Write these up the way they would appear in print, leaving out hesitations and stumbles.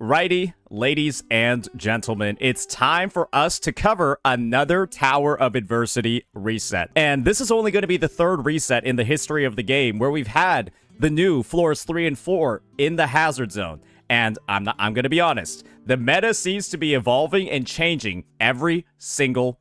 Righty, ladies and gentlemen, it's time for us to cover another Tower of Adversity reset. And this is only going to be the third reset in the history of the game where we've had the new floors 3 and 4 in the hazard zone. And I'm going to be honest, the meta seems to be evolving and changing every single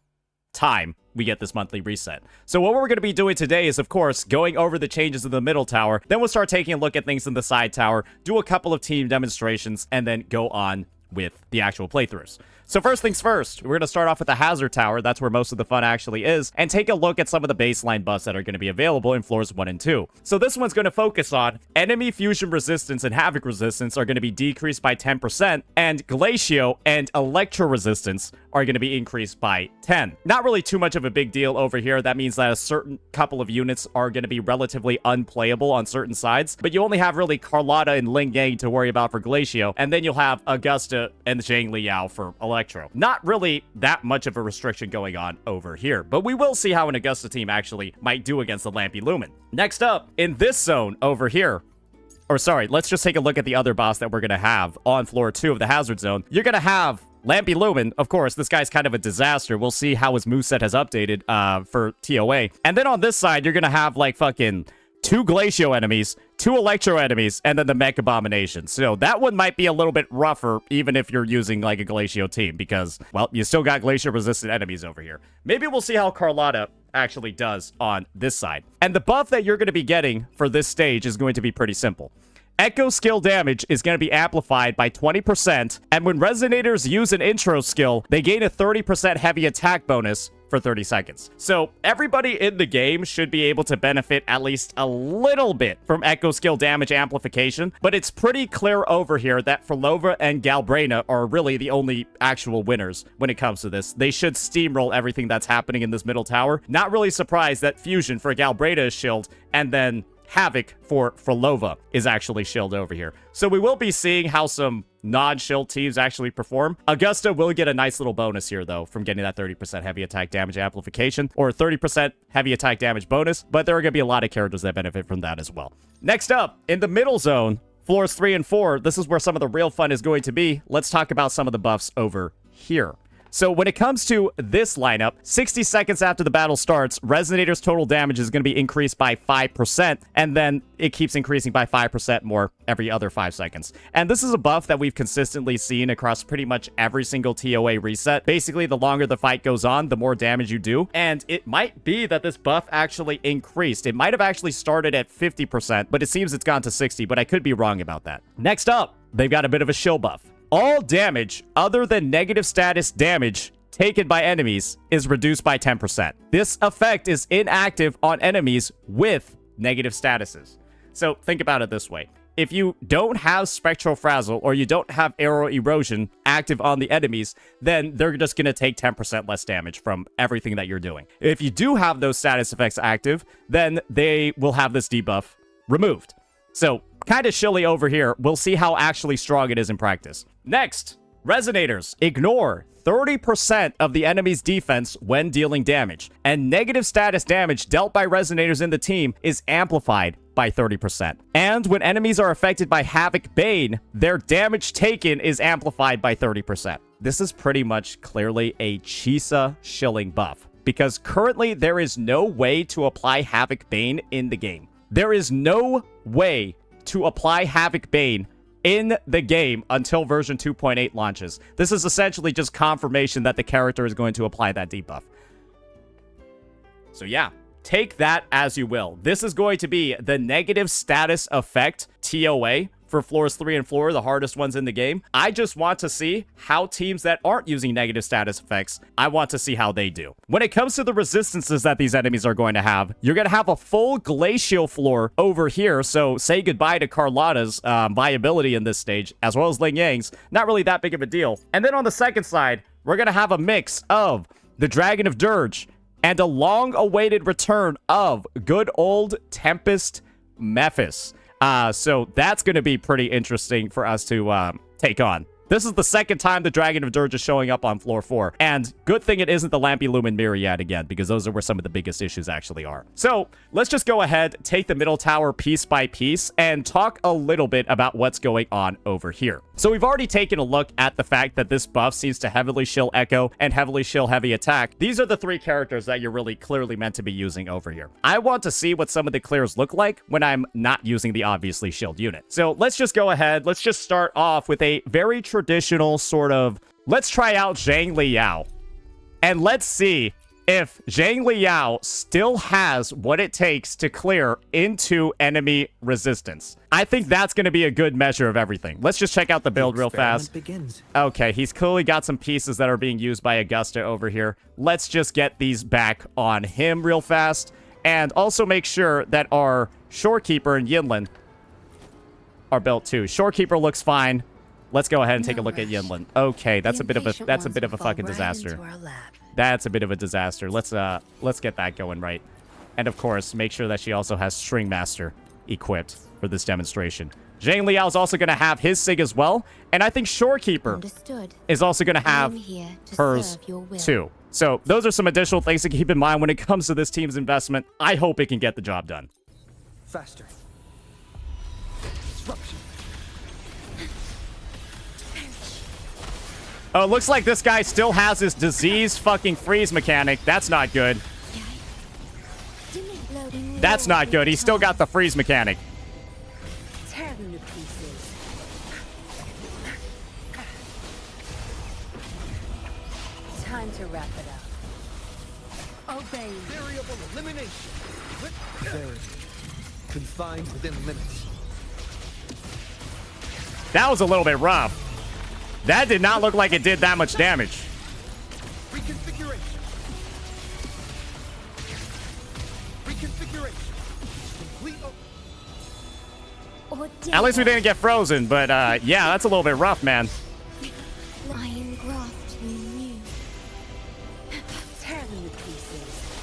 time we get this monthly reset. So what we're going to be doing today is, of course, going over the changes in the middle tower. Then we'll start taking a look at things in the side tower, do a couple of team demonstrations, and then go on with the actual playthroughs. So first things first, we're going to start off with the hazard tower. That's where most of the fun actually is, and take a look at some of the baseline buffs that are going to be available in floors 1 and 2. So this one's going to focus on enemy fusion resistance and havoc resistance are going to be decreased by 10%, and glacio and electro resistance are going to be increased by 10. Not really too much of a big deal over here. That means that a certain couple of units are going to be relatively unplayable on certain sides, but you only have really Carlotta and Ling Yang to worry about for glacio, and then you'll have Augusta and Xiangli Yao for electro. Not really that much of a restriction going on over here, but we will see how an Augusta team actually might do against the Lampy Lumen. Next up, in this zone over here, or sorry, let's just take a look at the other boss that we're going to have on floor 2 of the hazard zone. You're going to have Lampy Lumen. Of course, this guy's kind of a disaster. We'll see how his moveset has updated for ToA. And then on this side, you're going to have like fucking 2 glacio enemies, 2 electro enemies, and then the mech abomination. So that one might be a little bit rougher, even if you're using like a glacio team, because, well, you still got glacio resistant enemies over here. Maybe we'll see how Carlotta actually does on this side. And the buff that you're going to be getting for this stage is going to be pretty simple. Echo skill damage is going to be amplified by 20%, and when Resonators use an intro skill, they gain a 30% heavy attack bonus for 30 seconds. So everybody in the game should be able to benefit at least a little bit from Echo skill damage amplification, but it's pretty clear over here that Frolova and Galbrena are really the only actual winners when it comes to this. They should steamroll everything that's happening in this middle tower. Not really surprised that Fusion for Galbrena is shield, and then Havoc for Frolova is actually shield over here. So we will be seeing how some non-shield teams actually perform. Augusta will get a nice little bonus here, though, from getting that 30% heavy attack damage amplification, or 30% heavy attack damage bonus, but there are going to be a lot of characters that benefit from that as well. Next up, in the middle zone, floors 3 and 4, this is where some of the real fun is going to be. Let's talk about some of the buffs over here. So when it comes to this lineup, 60 seconds after the battle starts, Resonator's total damage is going to be increased by 5%, and then it keeps increasing by 5% more every other 5 seconds. And this is a buff that we've consistently seen across pretty much every single ToA reset. Basically, the longer the fight goes on, the more damage you do. And it might be that this buff actually increased. It might have actually started at 50%, but it seems it's gone to 60, but I could be wrong about that. Next up, they've got a bit of a shield buff. All damage other than negative status damage taken by enemies is reduced by 10%. This effect is inactive on enemies with negative statuses. So think about it this way. If you don't have Spectral Frazzle or you don't have Arrow Erosion active on the enemies, then they're just going to take 10% less damage from everything that you're doing. If you do have those status effects active, then they will have this debuff removed. So kind of shilly over here. We'll see how actually strong it is in practice. Next, Resonators ignore 30% of the enemy's defense when dealing damage, and negative status damage dealt by Resonators in the team is amplified by 30%. And when enemies are affected by Havoc Bane, their damage taken is amplified by 30%. This is pretty much clearly a Chisa shilling buff, because currently there is no way to apply Havoc Bane in the game. There is no way to apply Havoc Bane in the game until version 2.8 launches. This is essentially just confirmation that the character is going to apply that debuff. So yeah, take that as you will. This is going to be the negative status effect ToA for floors 3 and 4, the hardest ones in the game. I just want to see how teams that aren't using negative status effects, I want to see how they do. When it comes to the resistances that these enemies are going to have, you're going to have a full glacial floor over here, so say goodbye to Carlotta's viability in this stage, as well as Ling Yang's. Not really that big of a deal. And then on the second side, we're going to have a mix of the Dragon of Dirge and a long-awaited return of good old Tempest Mephis. So that's going to be pretty interesting for us to take on. This is the second time the Dragon of Dirge is showing up on floor 4. And good thing it isn't the Lampy Lumen Myriad again, because those are where some of the biggest issues actually are. So let's just go ahead, take the middle tower piece by piece, and talk a little bit about what's going on over here. So we've already taken a look at the fact that this buff seems to heavily shield Echo and heavily shield heavy attack. These are the 3 characters that you're really clearly meant to be using over here. I want to see what some of the clears look like when I'm not using the obviously shield unit. So let's just go ahead. Let's just start off with a very traditional sort of, let's try out Xiangli Yao. And let's see if Xiangli Yao still has what it takes to clear into enemy resistance. I think that's going to be a good measure of everything. Let's just check out the build real fast. Okay, he's clearly got some pieces that are being used by Augusta over here. Let's just get these back on him real fast. And also make sure that our Shorekeeper and Yinlin are built too. Shorekeeper looks fine. Let's go ahead and take a look at Yinlin. Okay, that's a bit of a fucking disaster. That's a bit of a disaster. Let's get that going right. And of course, make sure that she also has String Master equipped for this demonstration. Xiangli Yao is also going to have his SIG as well. And I think Shorekeeper is also going to have hers too. So those are some additional things to keep in mind when it comes to this team's investment. I hope it can get the job done. Faster. Disruption. Oh, it looks like this guy still has his disease fucking freeze mechanic. That's not good. That's not good. He's still got the freeze mechanic. Tear them to pieces. Time to wrap it up. Obey. Variable elimination. Verity. Confined within limits. That was a little bit rough. That did not look like it did that much damage. Reconfiguration. Reconfiguration. Complete. At least we didn't get frozen, but yeah, that's a little bit rough, man. Lion graft new. Tear them to pieces.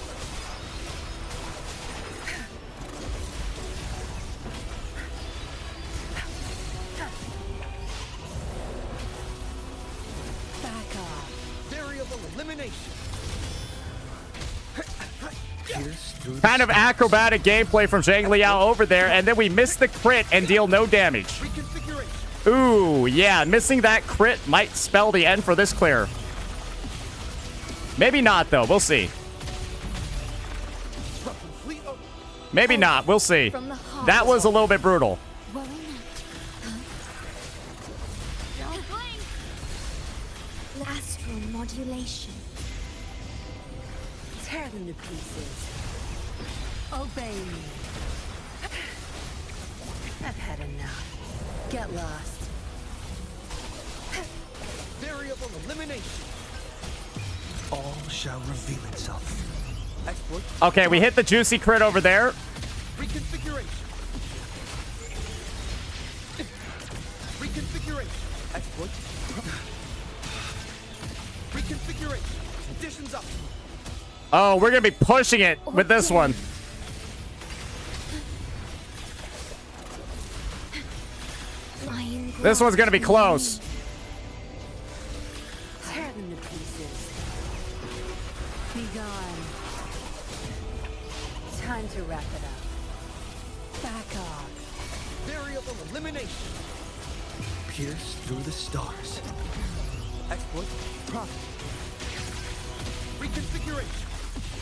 Back off. Variable elimination. Pierce through Kind of acrobatic gameplay from Xiangli Yao over there, and then we miss the crit and deal no damage. reconfiguration. Ooh, yeah, missing that crit might spell the end for this clear. Maybe not, though. We'll see. Complete. Maybe not. We'll see. That was a little bit brutal. Worry not. Don't blink. Astral modulation. Tear them to pieces. Obey me. I've had enough. Get lost. Variable elimination. All shall reveal itself. Exploit. Okay, we hit the juicy crit over there. Reconfiguration. Reconfiguration. Exploit. Reconfiguration. Conditions up. Oh, we're going to be pushing it with this one. This one's going to be close. Tear them to pieces. Be gone. Time to wrap it up. Back off. Variable elimination. Pierce through the stars. Exploit. Profit. Reconfiguration.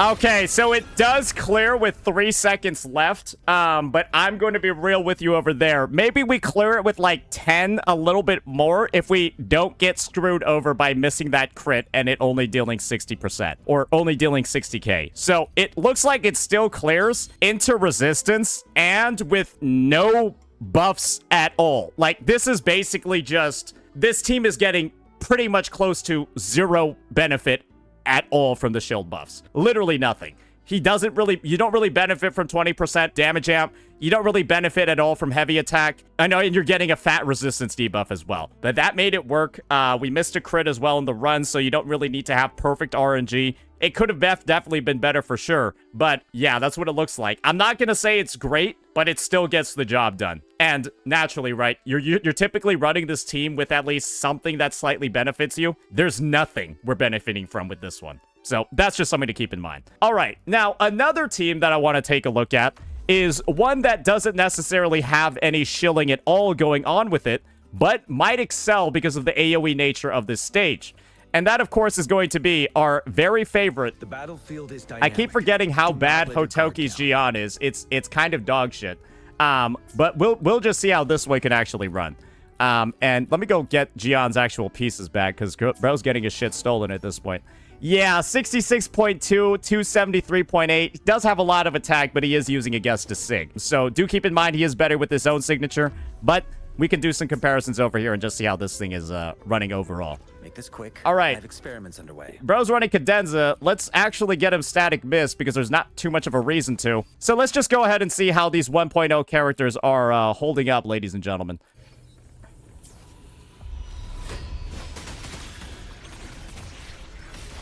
Okay, so it does clear with 3 seconds left, but I'm going to be real with you over there. Maybe we clear it with like 10, a little bit more, if we don't get screwed over by missing that crit and it only dealing 60%, or only dealing 60k. So it looks like it still clears into resistance and with no buffs at all. Like, this is basically just, this team is getting pretty much close to 0 benefit at all from the shield buffs. Literally nothing. You don't really benefit from 20% damage amp. You don't really benefit at all from heavy attack. I know, and you're getting a fat resistance debuff as well. But that made it work. We missed a crit as well in the run, so you don't really need to have perfect RNG. It could have definitely been better for sure. But yeah, that's what it looks like. I'm not going to say it's great, but it still gets the job done. And naturally, right, you're typically running this team with at least something that slightly benefits you. There's nothing we're benefiting from with this one. So that's just something to keep in mind. All right, now another team that I want to take a look at is one that doesn't necessarily have any shilling at all going on with it, but might excel because of the AoE nature of this stage. And that, of course, is going to be our very favorite. The battlefield is dynamic. I keep forgetting how Do not bad let it guard Hotoki's down. Jiyan is. It's kind of dog shit. But we'll just see how this way can actually run. And let me go get Jiyan's actual pieces back, because bro's getting his shit stolen at this point. Yeah, 66.2, 273.8. He does have a lot of attack, but he is using a guess to sing. So do keep in mind he is better with his own signature, but we can do some comparisons over here and just see how this thing is running overall. Make this quick. All right. I have experiments underway. Bro's running Cadenza. Let's actually get him Static Mist because there's not too much of a reason to. So let's just go ahead and see how these 1.0 characters are holding up, ladies and gentlemen.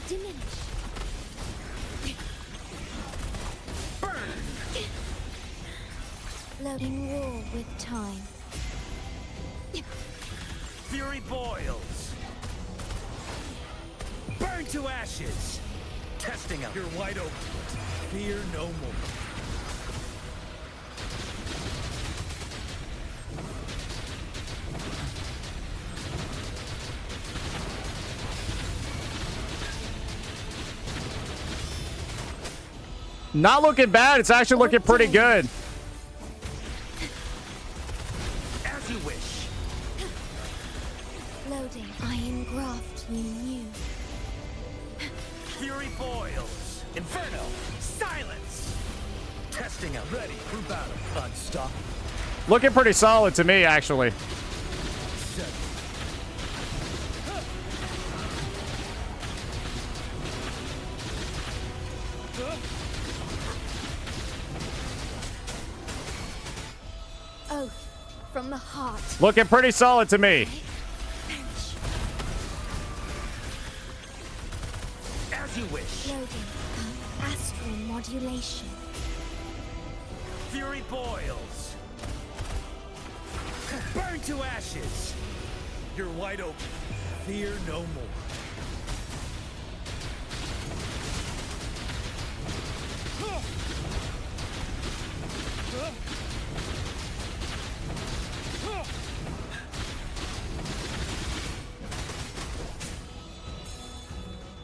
Diminish. Loading war with time. Fury boils. Burn to ashes. Testing out. You're wide open. Fear no more. Not looking bad. It's actually looking pretty good. As you wish. Loading. Iron graft you knew. Fury boils. Inferno. Silence. Testing out. Ready for battle. Unstoppable. Looking pretty solid to me, actually. Set. Oath from the heart. Looking pretty solid to me. Bench. As you wish. Loading. Astral modulation. Fury boils. Burn to ashes. You're wide open. Fear no more.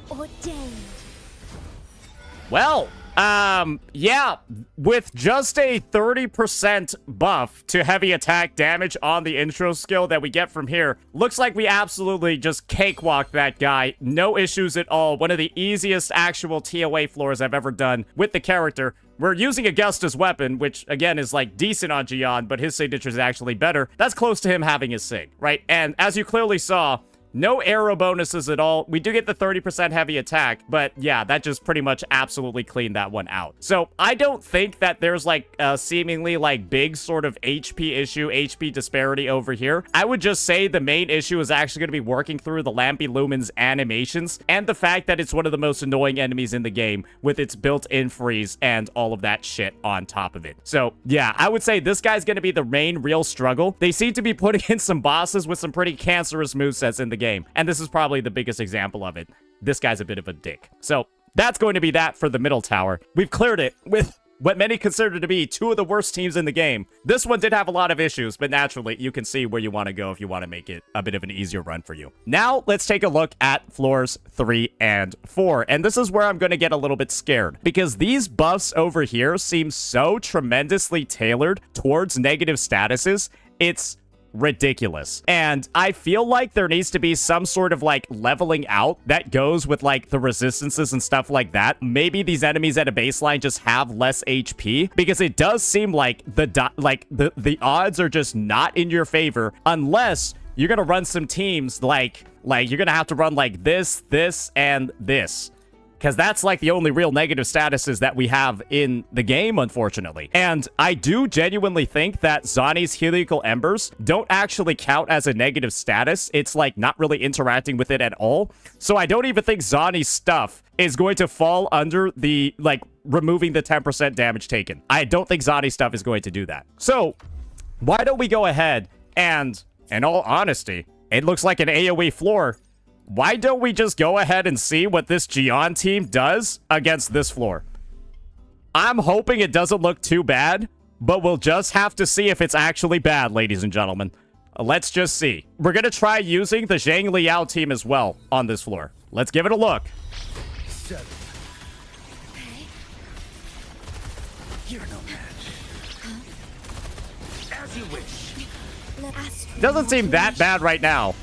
Ordained. Well, yeah, with just a 30% buff to heavy attack damage on the intro skill that we get from here, looks like we absolutely just cakewalked that guy. No issues at all. One of the easiest actual ToA floors I've ever done with the character. We're using Augusta's weapon, which, again, is, like, decent on Jiyan, but his signature is actually better. That's close to him having his sig, right? And as you clearly saw, no arrow bonuses at all. We do get the 30% heavy attack, but yeah, that just pretty much absolutely cleaned that one out. So I don't think that there's like a seemingly like big sort of HP issue, HP disparity over here. I would just say the main issue is actually going to be working through the Lampy Lumen's animations and the fact that it's one of the most annoying enemies in the game with its built-in freeze and all of that shit on top of it. So yeah, I would say this guy's going to be the main real struggle. They seem to be putting in some bosses with some pretty cancerous movesets in the game. And this is probably the biggest example of it. This guy's a bit of a dick. So that's going to be that for the middle tower. We've cleared it with what many consider to be two of the worst teams in the game. This one did have a lot of issues, but naturally, you can see where you want to go if you want to make it a bit of an easier run for you. Now, let's take a look at floors 3 and 4. And this is where I'm going to get a little bit scared, because these buffs over here seem so tremendously tailored towards negative statuses. It's ridiculous. And I feel like there needs to be some sort of like leveling out that goes with like the resistances and stuff like that. Maybe these enemies at a baseline just have less HP, because it does seem like the odds are just not in your favor unless you're gonna run some teams like you're gonna have to run like this, and this. Because that's like the only real negative statuses that we have in the game, unfortunately. And I do genuinely think that Zani's Helical Embers don't actually count as a negative status. It's like not really interacting with it at all. So I don't even think Zani's stuff is going to fall under the, like, removing the 10% damage taken. I don't think Zani's stuff is going to do that. So why don't we go ahead and, in all honesty, it looks like an AoE floor. Why don't we just go ahead and see what this Jiyan team does against this floor? I'm hoping it doesn't look too bad, but we'll just have to see if it's actually bad, ladies and gentlemen. Let's just see. We're gonna try using the Xiangli Yao team as well on this floor. Let's give it a look. 7. You're no match. As you wish. Astral Doesn't seem that bad right now.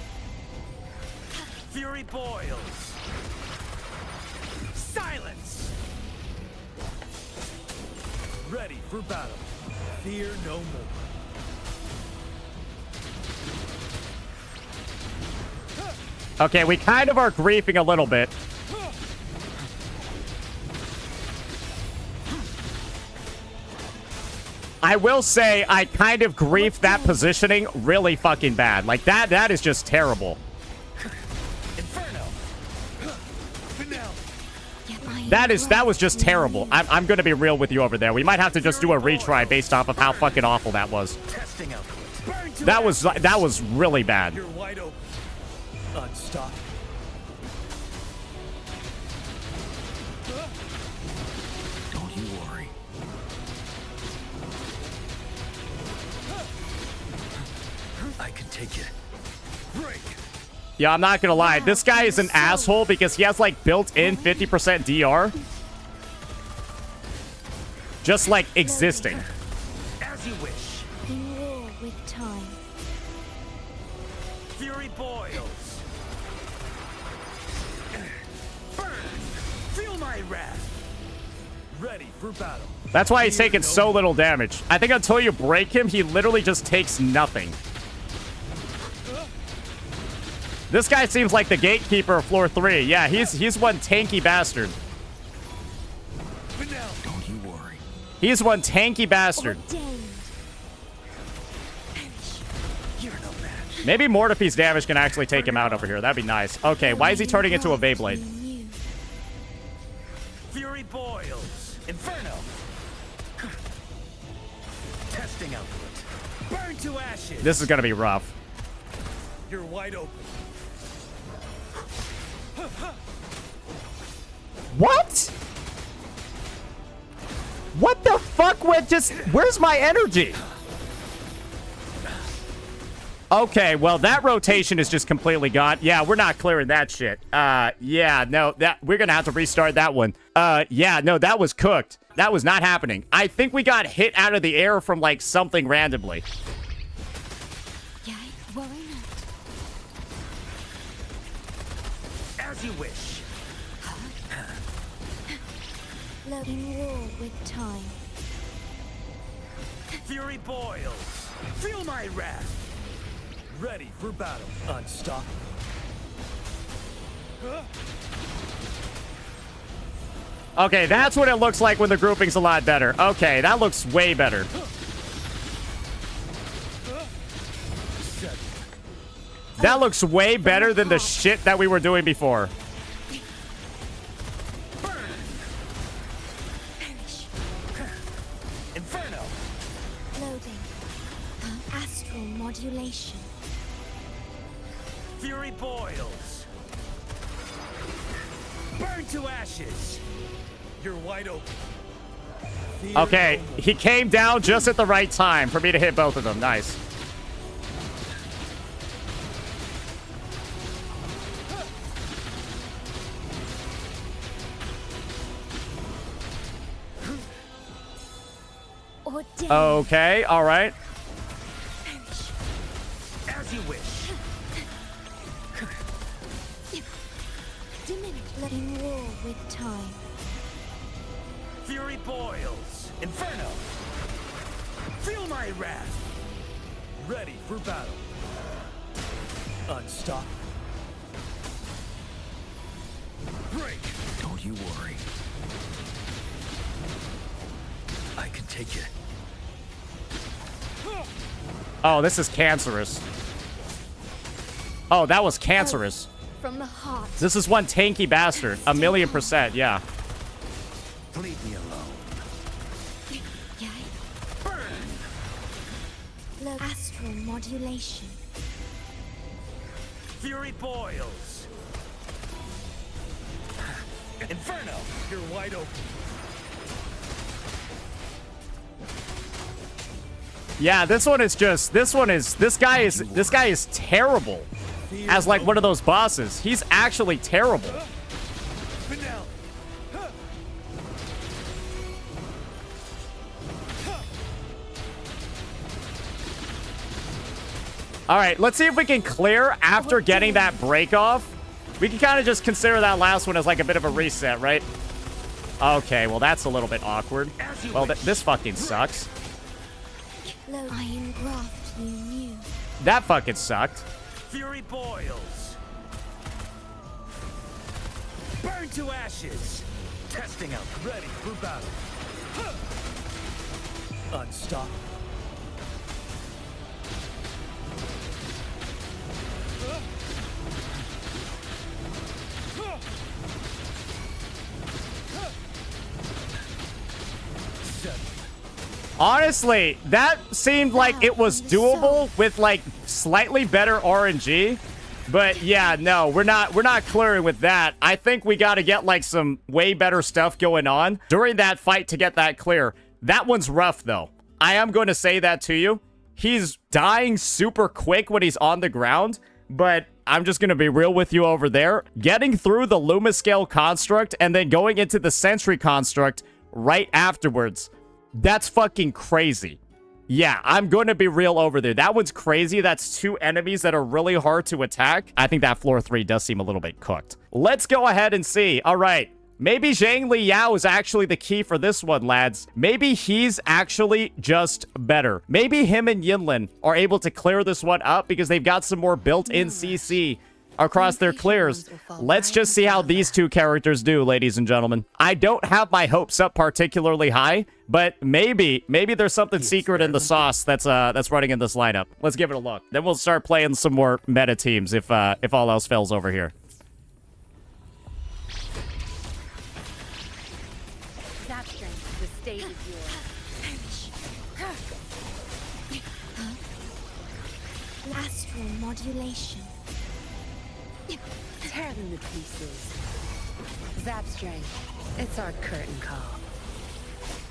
Fury boils. Silence. Ready for battle. Fear no more. Okay, we kind of are griefing a little bit. I will say I kind of griefed that positioning really fucking bad. Like, that is just terrible. Inferno. Finale. That was just terrible. I'm gonna be real with you over there. We might have to just do a retry based off of how fucking awful that was. Testing output. Burn to That was really bad. You're wide open. Unstoppable. Don't you worry. I can take it. Break. Yeah, I'm not gonna lie. This guy is an asshole because he has like built-in 50% DR. Just like existing. As you wish. In war with time. Fury boils. Burn. Feel my wrath. Ready for battle. That's why he's taking so little damage. I think until you break him, he literally just takes nothing. This guy seems like the gatekeeper of floor 3. Yeah, he's one tanky bastard. Don't you worry. He's one tanky bastard. Ordained. You're no match. Maybe Mortifi's damage can actually take him out over here. That'd be nice. Okay, why is he turning into a Beyblade? New. Fury boils. Inferno. Testing output. Burn to ashes. This is gonna be rough. You're wide open. What? What the fuck went just... Where's my energy? Okay, well, that rotation is just completely gone. Yeah, we're not clearing that shit. Yeah, no, we're gonna have to restart that one. Yeah, no, that was cooked. That was not happening. I think we got hit out of the air from, like, something randomly. Yea, worry not. As you wish. In war with time. Fury boils. Feel my wrath. Ready for battle. Unstoppable. Okay, that's what it looks like when the grouping's a lot better. Okay, that looks way better. That looks way better than the shit that we were doing before. Inferno. Loading. Astral modulation. Fury boils. Burn to ashes. You're wide open. Fear Okay, no more. he came down just at the right time for me to hit both of them. Nice. Ordained. Okay, all right. As you wish. Diminish. In war with time. Fury boils. Inferno. Feel my wrath. Ready for battle. Unstoppable. Break. Don't you worry. I can take it. Oh, this is cancerous. Oh, that was cancerous. From the heart. This is one tanky bastard. 1,000,000%, yeah. Leave me alone. Yea. Burn. Astral modulation. Fury boils. Inferno. You're wide open. Yeah, this one is just, this guy is terrible as like one of those bosses. He's actually terrible. Finale. All right, let's see if we can clear after getting that break off. We can kind of just consider that last one as like a bit of a reset, right? Okay, well, that's a little bit awkward. Well, this fucking sucks. Iron graft you knew. That fucking sucked. Fury boils. Burn to ashes. Testing out, ready for battle. Unstoppable. Honestly, that seemed like it was doable with like slightly better RNG. But yeah, no, we're not clearing with that. I think we got to get like some way better stuff going on during that fight to get that clear. That one's rough though. I am going to say that to you. He's dying super quick when he's on the ground, but I'm just going to be real with you over there. Getting through the Luma Scale construct and then going into the Sentry construct right afterwards. That's fucking crazy. Yeah, I'm going to be real over there. That one's crazy. That's two enemies that are really hard to attack. I think that floor 3 does seem a little bit cooked. Let's go ahead and see. All right. Maybe Xiangli Yao is actually the key for this one, lads. Maybe he's actually just better. Maybe him and Yinlin are able to clear this one up because they've got some more built-in CC across their clears. Let's just see how these two characters do, ladies and gentlemen. I don't have my hopes up particularly high, but maybe there's something secret in the sauce that's running in this lineup. Let's give it a look. Then we'll start playing some more meta teams if all else fails over here. That strength, the stage is yours. Astral modulation. Tear them to pieces. Zap strength. It's our curtain call.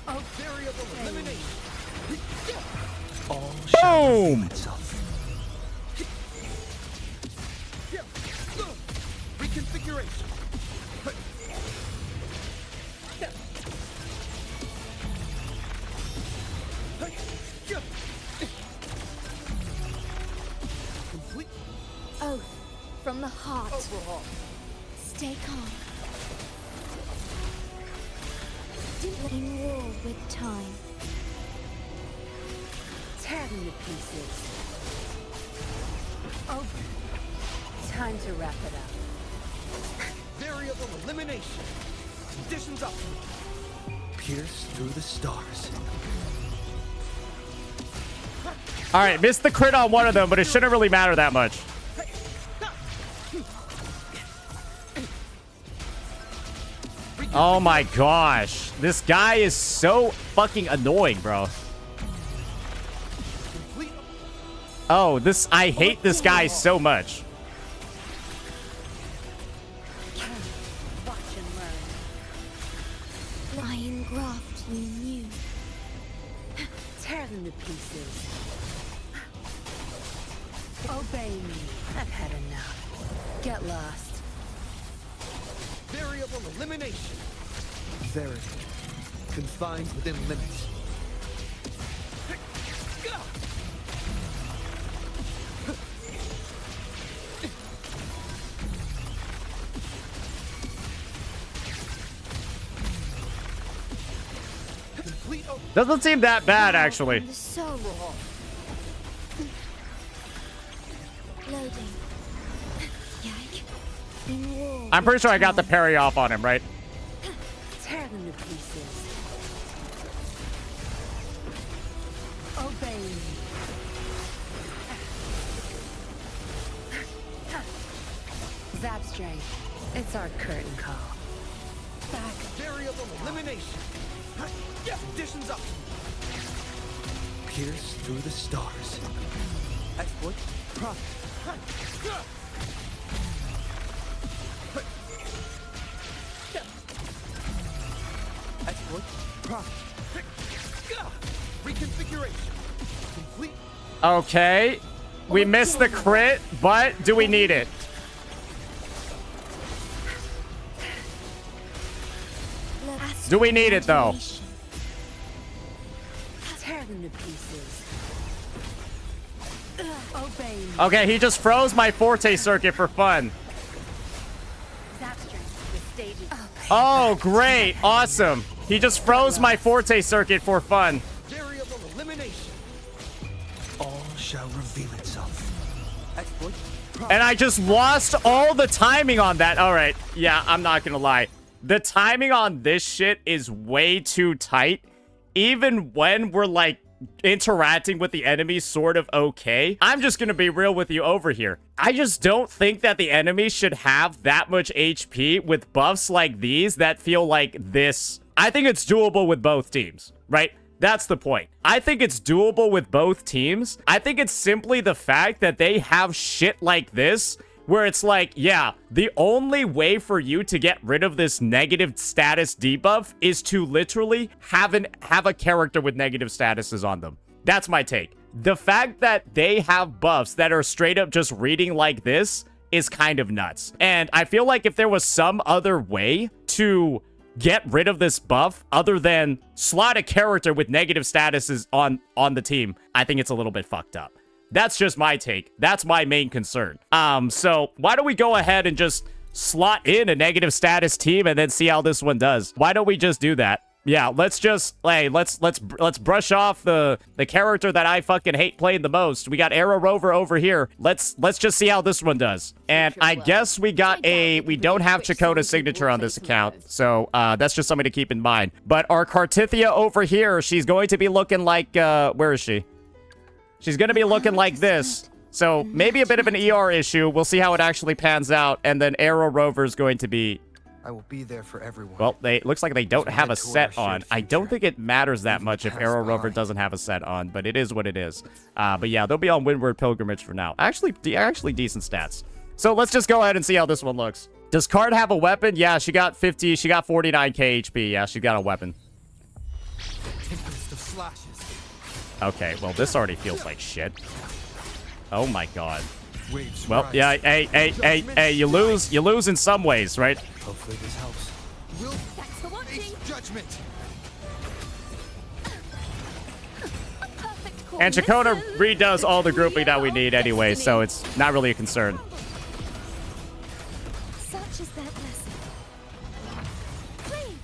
Out variable elimination. All Boom! Reconfiguration. Complete Oath from the heart. overhaul. Stay calm. In war with time. Tear them to pieces. Oh, time to wrap it up. Variable elimination. Conditions up. Pierce through the stars. All right, missed the crit on one of them, but it shouldn't really matter that much. Oh my gosh. This guy is so fucking annoying, bro. Oh, I hate this guy so much. Watch and learn. Iron graft you knew. Tear them to pieces. Obey me. I've had enough. Get lost. Variable elimination. Verity. Confined within limits. Complete. Doesn't seem that bad, actually. From the soul. Loading. Yike. In war I'm pretty with sure I got the time. parry off on him, right? Tear them to pieces. Obey me. Zap strength. It's our curtain call. Back. Variable elimination. Conditions up. Pierce through the stars. Exploit. Profit. Exploit. Profit. Reconfiguration. Okay. We missed the crit, but do we need it? Do we need it, though? Tear them to pieces. Obey me. Okay, he just froze my Forte circuit for fun. Zap strength. The stage is Oh, great. Awesome. He just froze my Forte circuit for fun. Variable elimination. All shall reveal itself. Exploit. And I just lost all the timing on that. All right. Yeah, I'm not gonna lie. The timing on this shit is way too tight. Even when we're, like, interacting with the enemy sort of okay. I'm just gonna be real with you over here. I just don't think that the enemy should have that much HP with buffs like these that feel like this. I think it's doable with both teams, right? That's the point. I think it's doable with both teams. I think it's simply the fact that they have shit like this where it's like, yeah, the only way for you to get rid of this negative status debuff is to literally have a character with negative statuses on them. That's my take. The fact that they have buffs that are straight up just reading like this is kind of nuts. And I feel like if there was some other way to get rid of this buff other than slot a character with negative statuses on the team, I think it's a little bit fucked up. That's just my take. That's my main concern. So why don't we go ahead and just slot in a negative status team and then see how this one does? Why don't we just do that? Yeah, let's just, hey, let's brush off the character that I fucking hate playing the most. We got Arrow Rover over here. Let's just see how this one does. And I guess we don't have Chakota's signature on this account. So that's just something to keep in mind. But our Cartethyia over here, she's going to be looking like, where is she? She's going to be looking like this. So maybe a bit of an ER issue. We'll see how it actually pans out. And then Arrow Rover is going to be... I will be there for everyone. Well, looks like they don't have a set on. I don't think it matters that much if Arrow Rover doesn't have a set on, but it is what it is. But yeah, they'll be on Windward Pilgrimage for now. Actually decent stats. So let's just go ahead and see how this one looks. Does Card have a weapon? Yeah, she got 49k HP. Yeah, she got a weapon. Tempest of slashes. Okay, well, this already feels like shit. Oh my god. Waves Well, rise. yeah, hey, you lose in some ways, right? Hopefully this helps. We'll Thanks for watching. face judgment. A perfect call. And Chakota Listen, redoes all the grouping that we trio need of anyway, so destiny. it's not really a concern. Such is their blessing. Flee.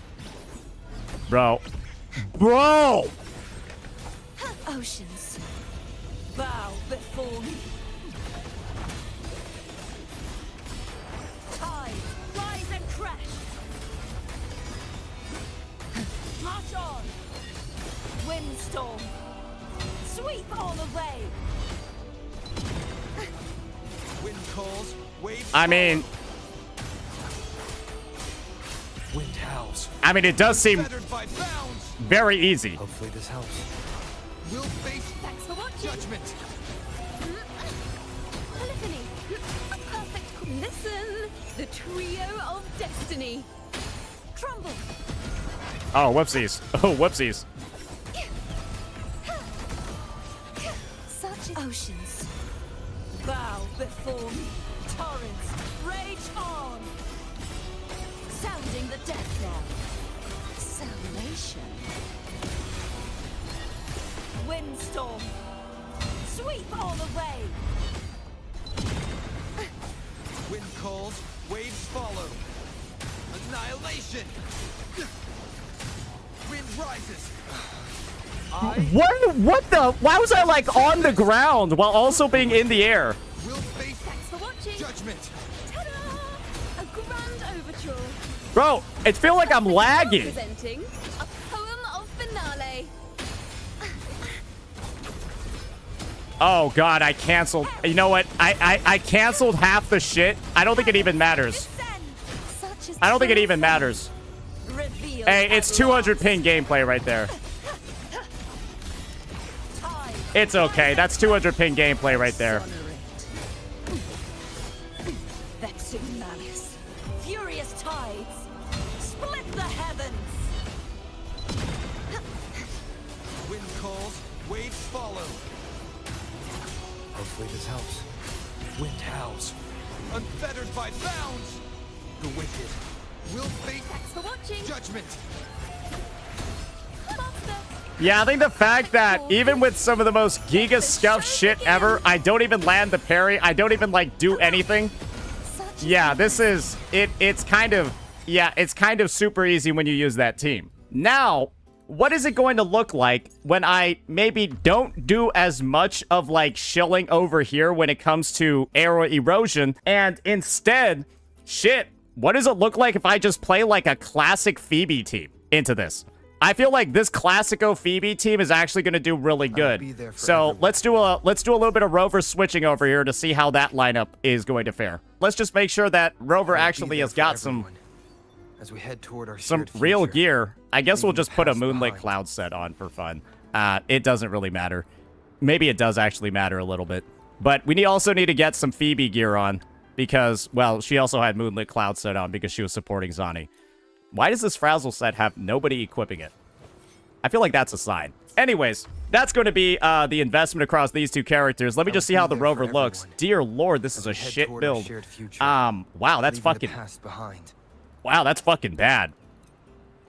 Bro. Oceans. bow before me. Tide, rise and crash. March on. Windstorm, sweep all away. Wind calls, waves I mean, follow. Wind howls. it does seem Fettered by bounds. very easy. Hopefully this helps. We'll face Thanks for watching. judgment. Polyphony. A perfect call. Listen, the trio of destiny. Crumble. Oh, whoopsies. Oh, whoopsies. Such is oceans. Bow before me. Torrents, rage on. Sounding the death knell. Salvation. Windstorm, sweep all away. Wind calls, waves follow. Annihilation. Wind rises. What the? Why was I like on the ground while also being in the air? We'll face Thanks for watching. judgment. Ta-da! A grand overture. Bro, it feels like I'm lagging. Presenting a poem of finale. Oh god, I canceled. You know what? I canceled half the shit. I don't think it even matters. Descend, Such is I don't think it true even faith. matters. reveal Hey, it's at 200 last. ping gameplay right there. Tide, It's okay. That's 200 ping gameplay right there. vexing malice, furious tides, split the heavens. Wind calls, waves follow. Hopefully this helps. Wind howls, unfettered by bounds. The wicked will face Thanks for watching. judgment. Monster. Yeah, I think the fact that even with some of the most giga scuff shit ever, I don't even land the parry. I don't even, like, do anything. Such Yeah, this is... It's kind of... Yeah, it's kind of super easy when you use that team. Now, what is it going to look like when I maybe don't do as much of, like, shilling over here when it comes to arrow erosion, and instead, shit, what does it look like if I just play, like, a classic Phoebe team into this? I feel like this classico Phoebe team is actually going to do really be good. there for So everyone. let's do a little bit of Rover switching over here to see how that lineup is going to fare. Let's just make sure that Rover I'll be actually there has for got some everyone as we head toward our some shared real future. gear. I guess we'll Leaving just the put a past Moonlit behind. Cloud set on for fun. It doesn't really matter. Maybe it does actually matter a little bit. But we also need to get some Phoebe gear on because, well, she also had Moonlit Cloud set on because she was supporting Zani. Why does this Frazzle set have nobody equipping it? I feel like that's a sign. Anyways, that's going to be the investment across these two characters. Let me just see how the Rover looks. Dear Lord, this is a we head shit toward our build. shared future, Wow, that's leaving fucking... the past behind. Wow, that's fucking bad.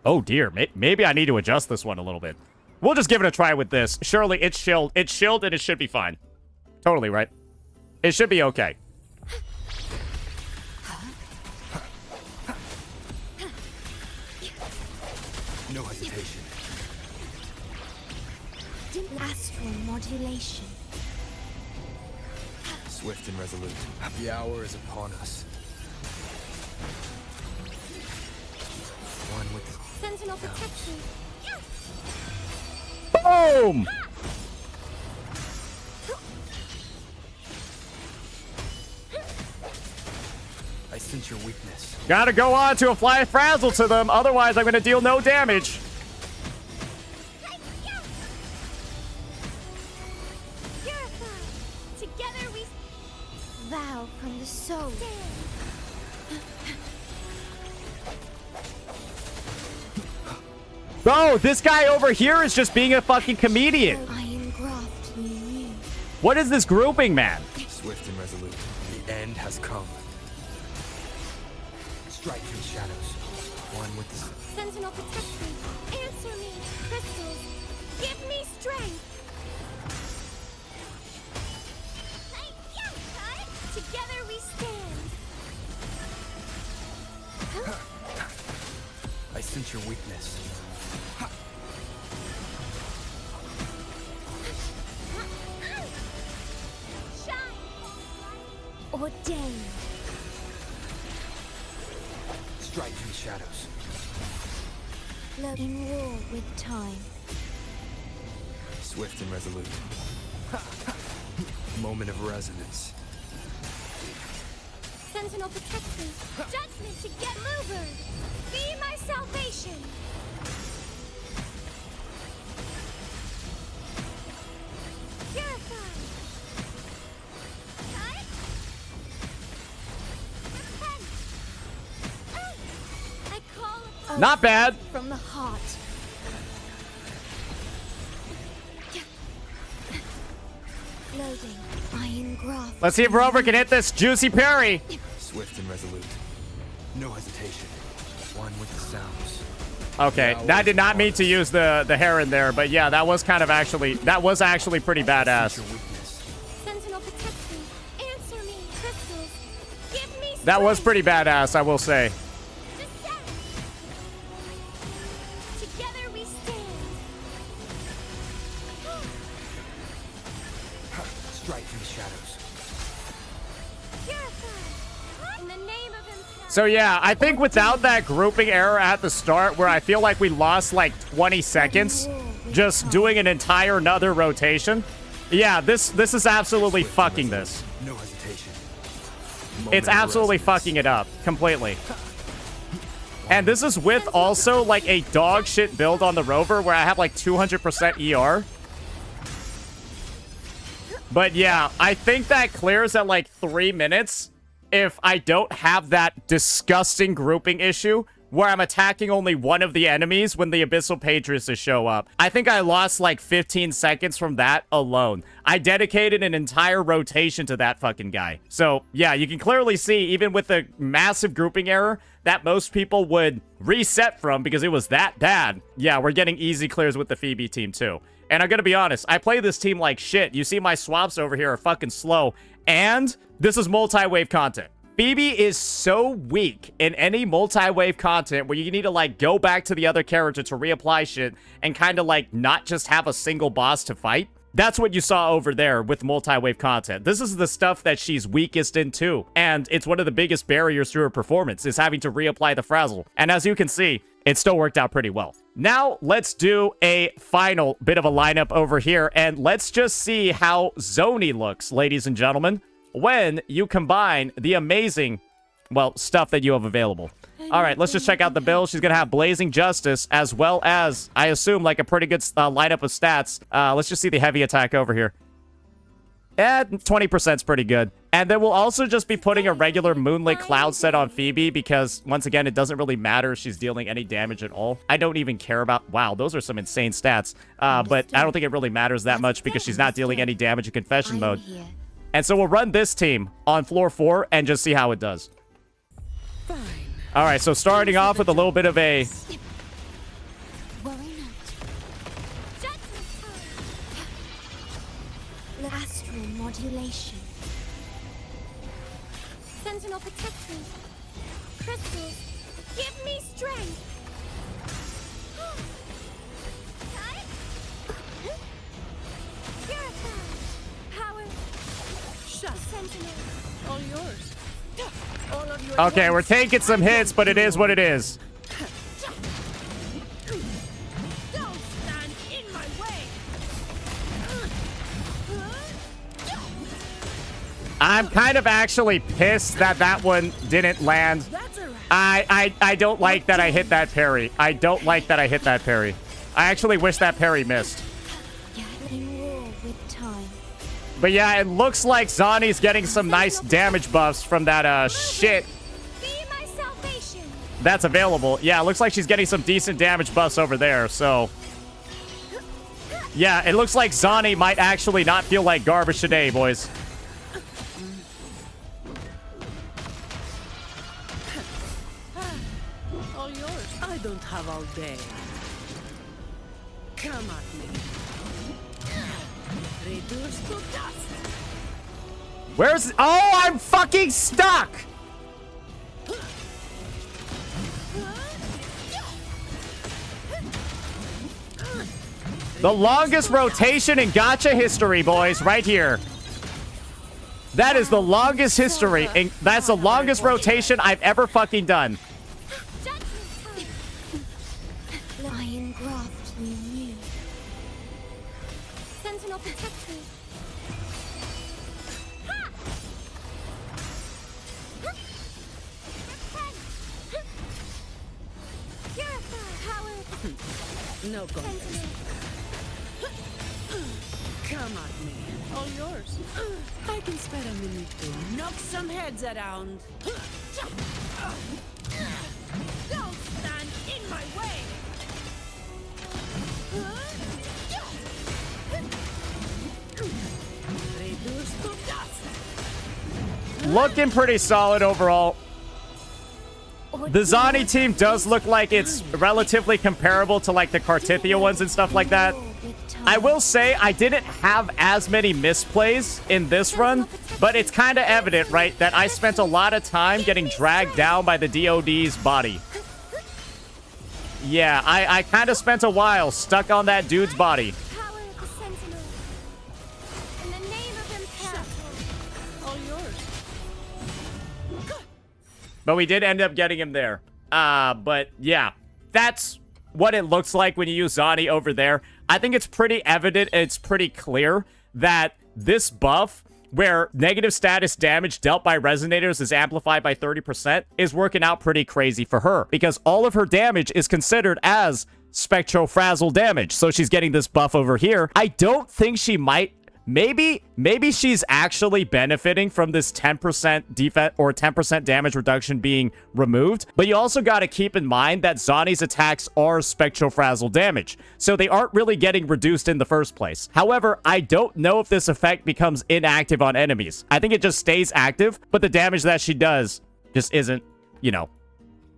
Oh, dear. Maybe I need to adjust this one a little bit. We'll just give it a try with this. Surely it's chilled. It's chilled and it should be fine. Totally, right? It should be okay. No hesitation. Astral modulation. Swift and resolute. The hour is upon us. One with the Sentinel protection. Boom! I sense your weakness. Gotta go on to apply Frazzle to them. Otherwise, I'm gonna deal no damage. Purify. Together we vow from the soul. Bro, this guy over here is just being a fucking comedian. I engraft you. What is this grouping, man? Swift and resolute. The end has come. Strike through shadows. One with the Sentinel protect me. Answer me. Crystals. Give me strength. Together we stand. I sense your weakness. Ordained. Strike through shadows. Flow in war with time. Swift and resolute. Moment of resonance. Sentinel protect me. Judgment to get mover. Be my salvation. Purify. I call upon Not bad. from the heart. Loading. Iron graft. Let's see if Rover can hit this juicy parry. Swift and resolute. No hesitation. One with the sounds. Okay, that did not mean to use the heron there, but yeah, that was kind of actually, that was actually pretty Sense badass. your weakness. Sentinel protect me. Answer me, crystals. Give me That was strength. pretty badass, I will say. Descend. Together we stand. Strike through shadows. Purify. In the name of him. So yeah, I think without that grouping error at the start where I feel like we lost like 20 seconds just doing an entire another rotation, yeah, this is absolutely Swift and fucking resolute. this. No hesitation. It's Moment of absolutely resonance. fucking it up completely. And this is with also like a dog shit build on the Rover where I have like 200% ER. But yeah, I think that clears at like 3 minutes if I don't have that disgusting grouping issue where I'm attacking only one of the enemies when the Abyssal Patriuses show up. I think I lost like 15 seconds from that alone. I dedicated an entire rotation to that fucking guy. So yeah, you can clearly see, even with the massive grouping error that most people would reset from because it was that bad. Yeah, we're getting easy clears with the Phoebe team too. And I'm gonna be honest, I play this team like shit. You see my swaps over here are fucking slow. And this is multi-wave content. Phoebe is so weak in any multi-wave content where you need to, like, go back to the other character to reapply shit and kind of, like, not just have a single boss to fight. That's what you saw over there with multi-wave content. This is the stuff that she's weakest in too. And it's one of the biggest barriers to her performance, is having to reapply the frazzle. And as you can see, it still worked out pretty well. Now, let's do a final bit of a lineup over here, and let's just see how Zani looks, ladies and gentlemen, when you combine the amazing, well, stuff that you have available. All right, let's just check out the build. She's going to have Blazing Justice, as well as, I assume, like a pretty good lineup of stats. Let's just see the heavy attack over here. 20% is pretty good. And then we'll also just be putting a regular Moonlit Cloud set on Phoebe because, once again, it doesn't really matter if she's dealing any damage at all. I don't even care about... Wow, those are some insane stats. But I don't think it really matters that much because she's not dealing any damage in Confession mode. And so we'll run this team on floor 4 and just see how it does. All right, so starting off with a little bit of a... Astral modulation. Sentinel protect me. Crystals, give me strength. Purify. Power. Shut. Sentinel. All yours. All of yours. Okay, we're taking some hits, but it is what it is. Don't stand in my way. I'm kind of actually pissed that that one didn't land. I don't like that I hit that parry. I don't like that I hit that parry. I actually wish that parry missed. But yeah, it looks like Zani's getting some nice damage buffs from that shit that's available. Yeah, it looks like she's getting some decent damage buffs over there, so... Yeah, it looks like Zani might actually not feel like garbage today, boys. All yours. I don't have all day. Come at me. Reduce to dust. Where's... Oh, I'm fucking stuck! The longest rotation in gacha history, boys, right here. That is the longest history, and that's the longest rotation I've ever fucking done. Lion graft me new. Sentinel protect me. Purify. Power. No go. Come at me. All yours. I can spare a minute to knock some heads around. Don't stand in my way. Reduce to dust. Looking pretty solid overall. The Zani team does look like it's relatively comparable to, like, the Cartethyia ones and stuff like that. I will say I didn't have as many misplays in this run, but it's kind of evident, right, that I spent a lot of time getting dragged down by the DOD's body. Yeah, I kind of spent a while stuck on that dude's body. Power of the Sentinel. In the name of Imperator. All yours. But we did end up getting him there. But yeah, that's what it looks like when you use Zani over there. I think it's pretty evident, it's pretty clear that this buff, where negative status damage dealt by resonators is amplified by 30%, is working out pretty crazy for her, because all of her damage is considered as spectrofrazzle damage. So she's getting this buff over here. I don't think she might maybe she's actually benefiting from this 10% defense or 10% damage reduction being removed. But you also got to keep in mind that Zani's attacks are spectral frazzle damage, so they aren't really getting reduced in the first place. However, I don't know if this effect becomes inactive on enemies. I think it just stays active, but the damage that she does just isn't, you know,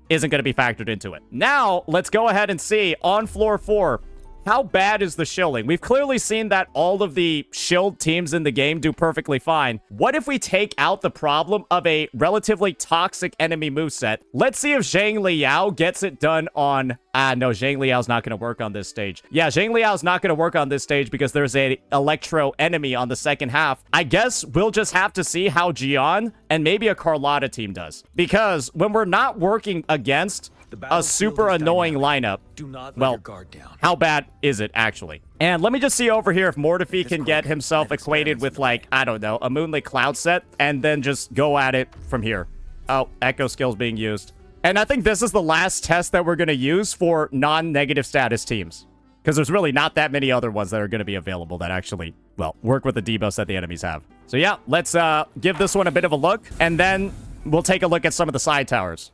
isn't going to be factored into it. Now, let's go ahead and see on floor 4. How bad is the shielding? We've clearly seen that all of the shield teams in the game do perfectly fine. What if we take out the problem of a relatively toxic enemy moveset? Let's see if Xiangli Yao gets it done on... no, Xiangli Yao's not going to work on this stage. Yeah, Xiangli Yao's not going to work on this stage because there's a electro enemy on the second half. I guess we'll just have to see how Jiyan and maybe a Carlotta team does. Because when we're not working against a super annoying lineup, Do not let well, your guard down. how bad is it actually? And let me just see over here if Mortifi can get himself equated with, like, I don't know, a Moonlit Cloud set, and then just go at it from here. Oh, Echo skills being used. And I think this is the last test that we're going to use for non-negative status teams, because there's really not that many other ones that are going to be available that actually, well, work with the debuffs that the enemies have. So yeah, let's give this one a bit of a look, and then we'll take a look at some of the side towers.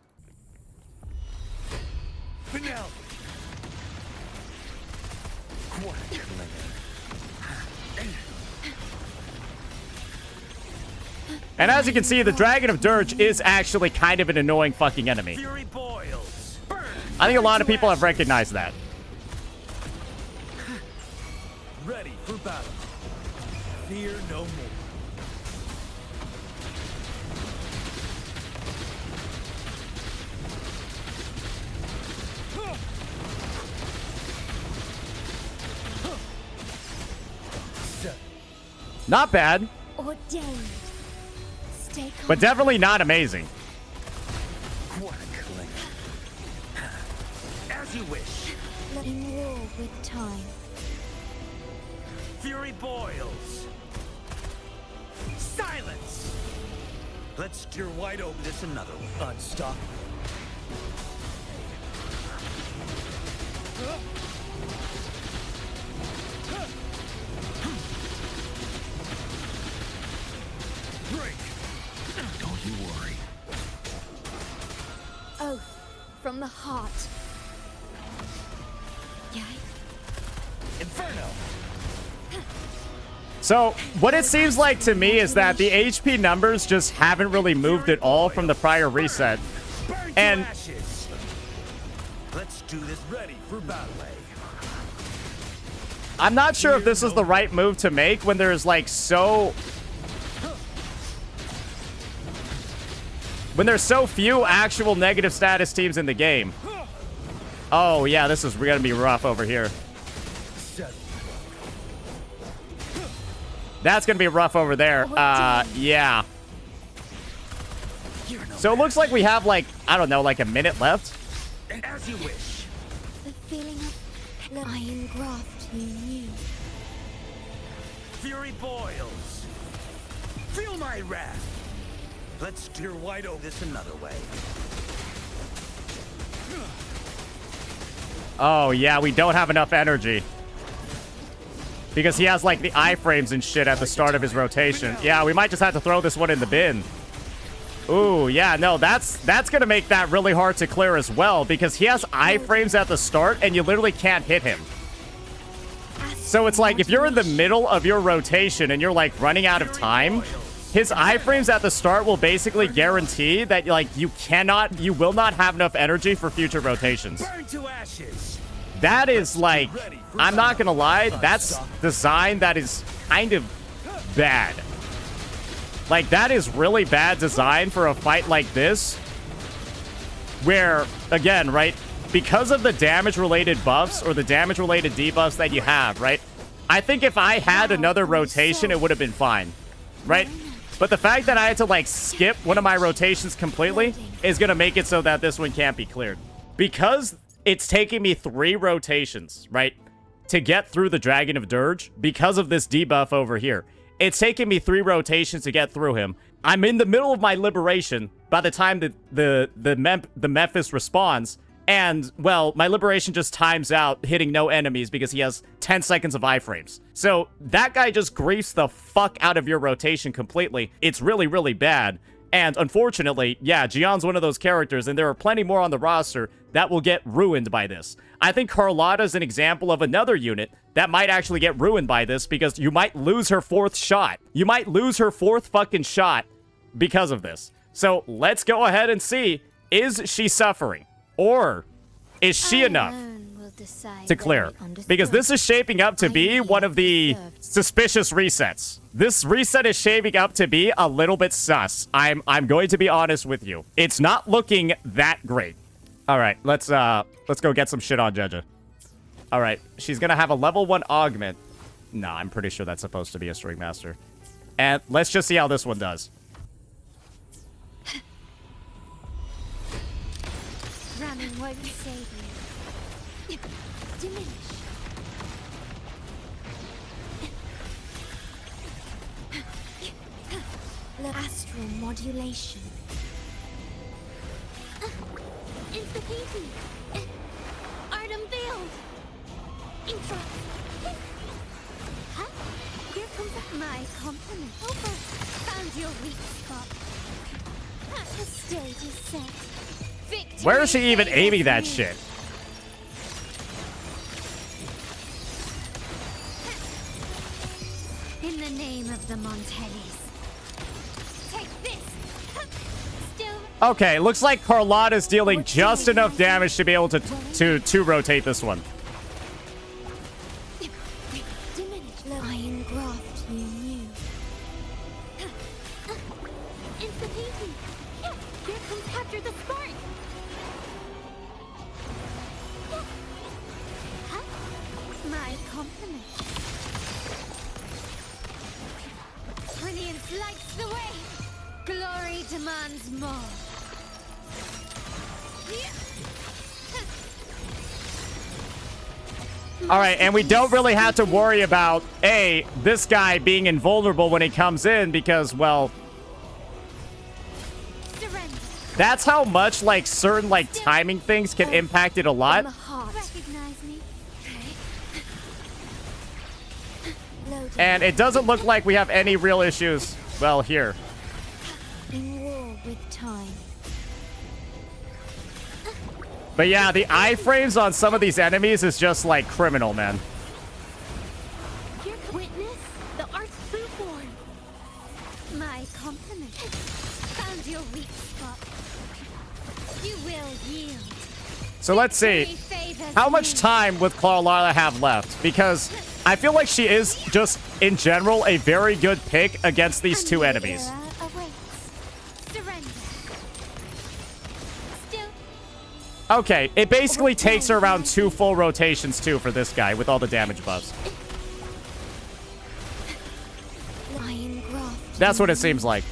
Finale. And as you can see, the Dragon of Dirge is actually kind of an annoying fucking enemy. Fury boils. Burn. I think a lot of people have recognized that. Ready for battle. Fear no more. Not bad, Ordained. Stay calm. but definitely not amazing. What a cling. As you wish. In war with time. Fury boils. Silence. Let's steer wide open. This another one. Unstoppable. Break. Don't you worry. Oath from the heart. Yay. Inferno. So, what it seems like to me is that the HP numbers just haven't really moved at all from the prior reset. Burn And- to ashes. Let's do this. Ready for battle. I'm not sure if this is the right move to make when there's, like, when there's so few actual negative status teams in the game. Oh, yeah, this is gonna be rough over here. That's gonna be rough over there. Yeah. So it looks like we have, like, I don't know, like a minute left. And as you wish. The feeling of iron graft you knew. Fury boils. Feel my wrath. Let's steer wide open. This another way. Oh, yeah, we don't have enough energy. Because he has, like, the iframes and shit at the start of his rotation. Yeah, we might just have to throw this one in the bin. Ooh, yeah, no, that's gonna make that really hard to clear as well, because he has iframes at the start, and you literally can't hit him. So it's like, if you're in the middle of your rotation and you're, like, running out of time, his iframes at the start will basically guarantee that, like, you will not have enough energy for future rotations. Burn to ashes. That is, like, I'm not gonna lie, that's design that is kind of bad. Like, that is really bad design for a fight like this, where, again, right, because of the damage-related buffs or the damage-related debuffs that you have, right, I think if I had another rotation, it would have been fine, right? But the fact that I had to, like, skip one of my rotations completely is gonna make it so that this one can't be cleared. Because it's taking me 3 rotations, right, to get through the Dragon of Dirge because of this debuff over here. It's taking me 3 rotations to get through him. I'm in the middle of my liberation by the time the Memphis responds, And, well, my liberation just times out hitting no enemies because he has 10 seconds of iframes. So that guy just griefs the fuck out of your rotation completely. It's really, really bad. And unfortunately, yeah, Jiyan's one of those characters, and there are plenty more on the roster that will get ruined by this. I think Carlotta is an example of another unit that might actually get ruined by this because you might lose her 4th shot. You might lose her 4th fucking shot because of this. So let's go ahead and see, is she suffering? Or is she enough to clear? Because this is shaping up to be one of the suspicious resets. This reset is shaping up to be a little bit sus. I'm going to be honest with you. It's not looking that great. All right, let's go get some shit on Jeja. All right, she's gonna have a level 1 augment. No, I'm pretty sure that's supposed to be a string master. And let's just see how this one does. Ramming won't save you. Diminish. Astral modulation. Into Phoebe. Artem build. Intro. Huh? Here comes my compliment. Over. Found your weak spot. The stage is set. Victory. Where is she even aiming that shit? In the name of the Montellis. Take this. Still. Okay, looks like Carlotta's dealing just enough damage to be able to rotate this one. Diminish the iron graft you knew. Insta-Phoebe. Here comes capture the spark. My compliment. Brilliance lights the way. Glory demands more. All right, and we don't really have to worry about, A, this guy being invulnerable when he comes in because, well, Surrender. that's how much, like, certain, like, timing things can impact it a lot. Recognize me. And it doesn't look like we have any real issues, well, here. In war with time. But yeah, the iframes on some of these enemies is just, like, criminal, man. Here, witness the art's true form. My compliment. Found your weak spot. You will yield. So let's see. How much time would Carlotta have left? Because I feel like she is just, in general, a very good pick against these two enemies. Okay, it basically takes her around 2 full rotations, too, for this guy, with all the damage buffs. That's what it seems like.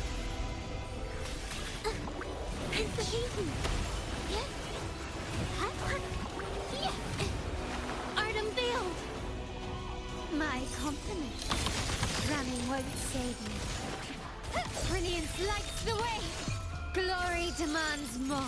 My compliment. Ramming won't save you. Brilliance lights the way. Glory demands more.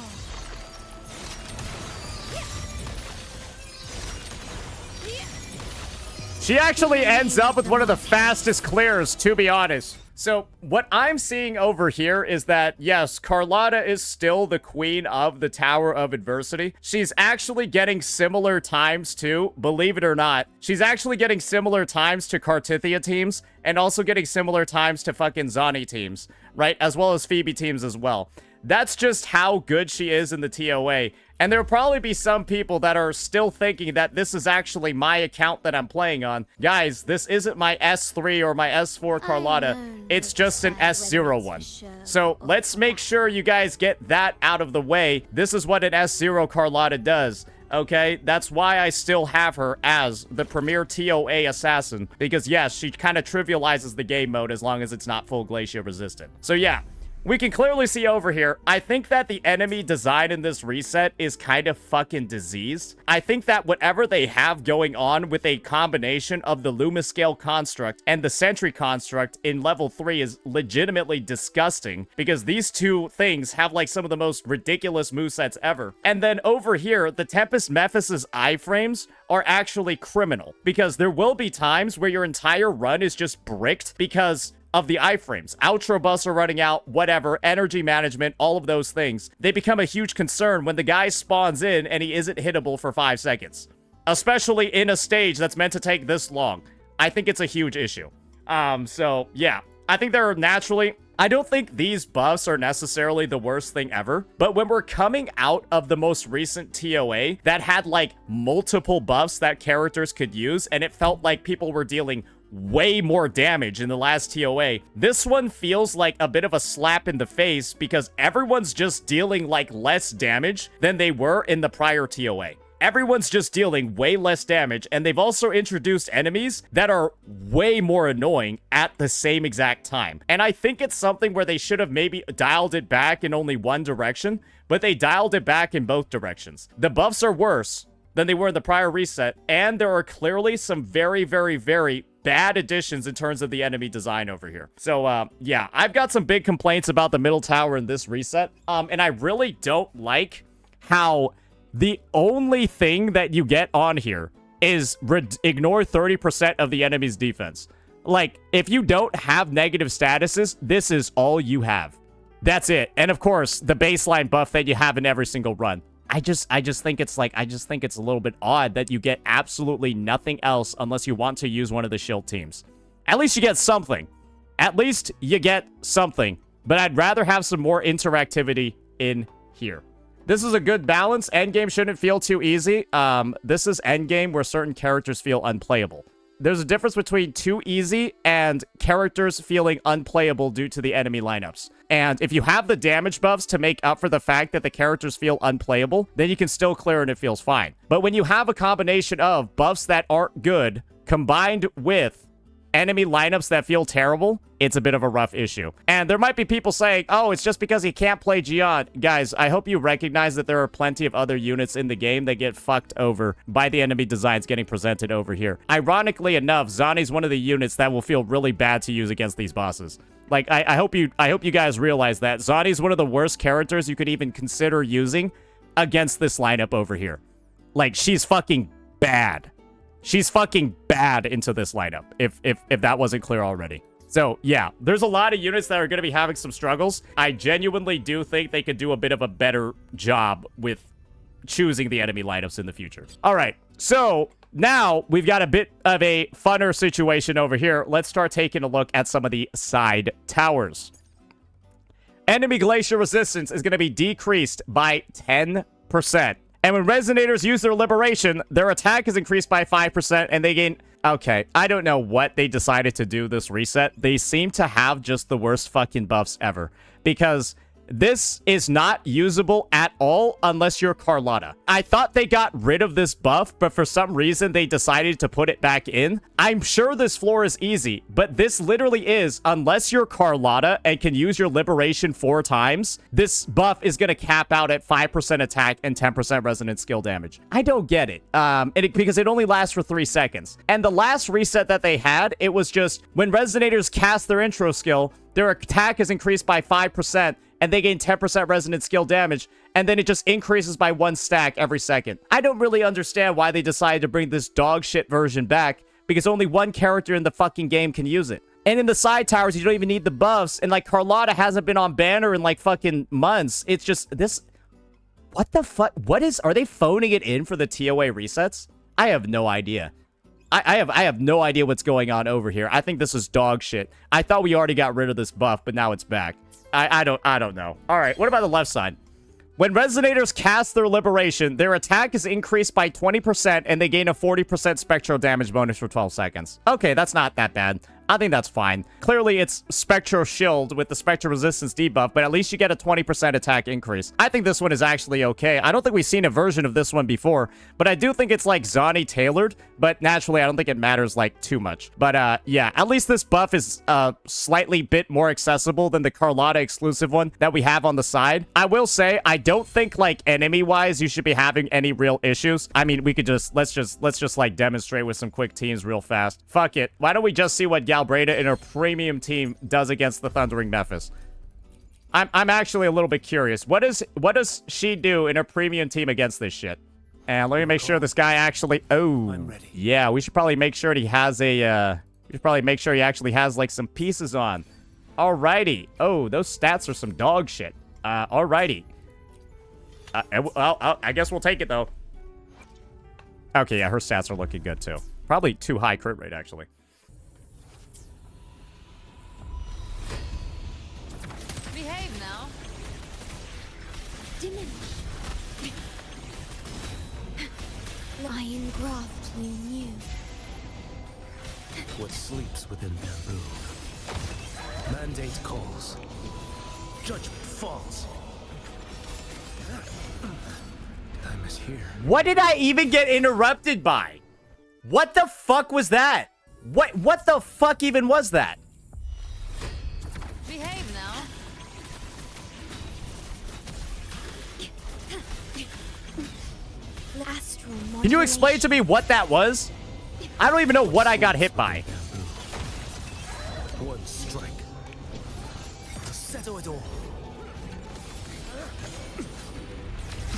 She actually ends up with one of the fastest clears, to be honest. So, what I'm seeing over here is that, yes, Carlotta is still the queen of the Tower of Adversity. She's actually getting similar times to, believe it or not, she's actually getting similar times to Cartethyia teams, and also getting similar times to fucking Zani teams, right? As well as Phoebe teams as well. That's just how good she is in the ToA. And there'll probably be some people that are still thinking that this is actually my account that I'm playing on. Guys, this isn't my S3 or my S4 Carlotta. It's just an S0 one. So let's make sure you guys get that out of the way. This is what an S0 Carlotta does. Okay, that's why I still have her as the premier ToA assassin. Because yes, she kind of trivializes the game mode as long as it's not full Glacier resistant. So yeah. we can clearly see over here, I think that the enemy design in this reset is kind of fucking diseased. I think that whatever they have going on with a combination of the Luma Scale construct and the Sentry construct in level 3 is legitimately disgusting, because these two things have like some of the most ridiculous movesets ever. And then over here, the Tempest Mephis' iframes are actually criminal, because there will be times where your entire run is just bricked because of the iframes. Outro buffs are running out, whatever, energy management, all of those things. They become a huge concern when the guy spawns in and he isn't hittable for 5 seconds. Especially in a stage that's meant to take this long. I think it's a huge issue. So, yeah. I think they're naturally... I don't think these buffs are necessarily the worst thing ever, but when we're coming out of the most recent ToA that had, like, multiple buffs that characters could use, and it felt like people were dealing way more damage in the last ToA. This one feels like a bit of a slap in the face because everyone's just dealing like less damage than they were in the prior ToA. Everyone's just dealing way less damage, and they've also introduced enemies that are way more annoying at the same exact time. And I think it's something where they should have maybe dialed it back in only one direction, but they dialed it back in both directions. The buffs are worse than they were in the prior reset, and there are clearly some very, very, very bad additions in terms of the enemy design over here. So, yeah, I've got some big complaints about the middle tower in this reset, and I really don't like how the only thing that you get on here is ignore 30% of the enemy's defense. Like, if you don't have negative statuses, this is all you have. That's it. And of course, the baseline buff that you have in every single run. I just think it's like, I just think it's a little bit odd that you get absolutely nothing else unless you want to use one of the shield teams. At least you get something. At least you get something. But I'd rather have some more interactivity in here. This is a good balance. Endgame shouldn't feel too easy. This is endgame where certain characters feel unplayable. There's a difference between too easy and characters feeling unplayable due to the enemy lineups. And if you have the damage buffs to make up for the fact that the characters feel unplayable, then you can still clear and it feels fine. But when you have a combination of buffs that aren't good combined with enemy lineups that feel terrible, it's a bit of a rough issue. And there might be people saying, oh, it's just because he can't play Jiyan. Guys, I hope you recognize that there are plenty of other units in the game that get fucked over by the enemy designs getting presented over here. Ironically enough, Zani's one of the units that will feel really bad to use against these bosses. Like, I hope you guys realize that. Zani's one of the worst characters you could even consider using against this lineup over here. Like, she's fucking bad. She's fucking bad into this lineup, if that wasn't clear already. So, yeah, there's a lot of units that are going to be having some struggles. I genuinely do think they could do a bit of a better job with choosing the enemy lineups in the future. All right, so now we've got a bit of a funner situation over here. Let's start taking a look at some of the side towers. Enemy glacier resistance is going to be decreased by 10%. And when Resonators use their liberation, their attack is increased by 5% and they gain... Okay, I don't know what they decided to do this reset. They seem to have just the worst fucking buffs ever. Because this is not usable at all unless you're Carlotta. I thought they got rid of this buff, but for some reason they decided to put it back in. I'm sure this floor is easy, but this literally is, unless you're Carlotta and can use your liberation 4 times, this buff is going to cap out at 5% attack and 10% resonant skill damage. I don't get it. Because it only lasts for 3 seconds. And the last reset that they had, it was just when Resonators cast their intro skill, their attack is increased by 5%, and they gain 10% resonant skill damage, and then it just increases by 1 stack every second. I don't really understand why they decided to bring this dog shit version back, because only one character in the fucking game can use it. And in the side towers, you don't even need the buffs, and like Carlotta hasn't been on banner in like fucking months. It's just this... What the fuck? Are they phoning it in for the ToA resets? I have no idea. I have no idea what's going on over here. I think this is dog shit. I thought we already got rid of this buff, but now it's back. I don't know. All right, what about the left side? When Resonators cast their liberation, their attack is increased by 20% and they gain a 40% spectral damage bonus for 12 seconds. Okay, that's not that bad. I think that's fine. Clearly, it's Spectral Shield with the Spectral Resistance debuff, but at least you get a 20% attack increase. I think this one is actually okay. I don't think we've seen a version of this one before, but I do think it's like Zani tailored, but naturally, I don't think it matters like too much. But yeah, at least this buff is slightly bit more accessible than the Carlotta exclusive one that we have on the side. I will say, I don't think like enemy-wise, you should be having any real issues. I mean, we could just, let's just like demonstrate with some quick teams real fast. Fuck it. Why don't we just see what Galbreda in her premium team does against the Thundering Mephis? I'm actually a little bit curious. What does she do in her premium team against this shit? And let me make sure this guy actually... Oh, yeah, we should probably make sure he has a... we should probably make sure he actually has, like, some pieces on. Alrighty. Oh, those stats are some dog shit. Alrighty. Well, I guess we'll take it, though. Okay, yeah, her stats are looking good, too. Probably too high crit rate, actually. Behave now. Diminish. Lion graft you knew. What sleeps within bamboo. Mandate calls. Judgment falls. Time is here. What did I even get interrupted by? What the fuck was that? What the fuck even was that? Behave now. Can you explain to me what that was? I don't even know what I got hit by. One strike to settle it all.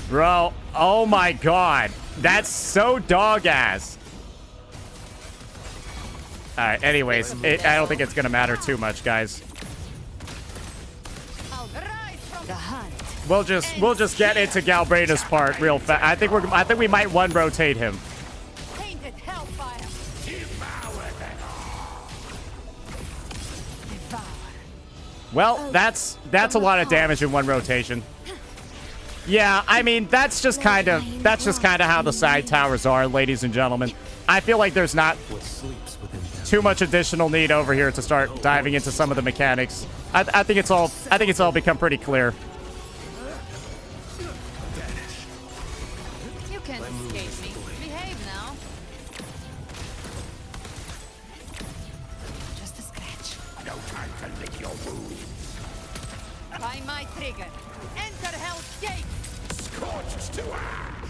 Bro, oh my god. That's so dog ass. Alright, anyways, I don't think it's gonna matter too much, guys. I'll rise from the hunt. We'll just get into Galbreda's part real fast. I think we might one rotate him. Tainted hellfire. Devour. Well, that's a lot of damage in one rotation. Yeah, I mean, that's just kind of how the side towers are, ladies and gentlemen. I feel like there's not too much additional need over here to start diving into some of the mechanics. I think it's all become pretty clear. You can't escape me. Behave now. Just a scratch. No time to lick your wounds. By my trigger. Enter Hell's Gate. Scorched to ash.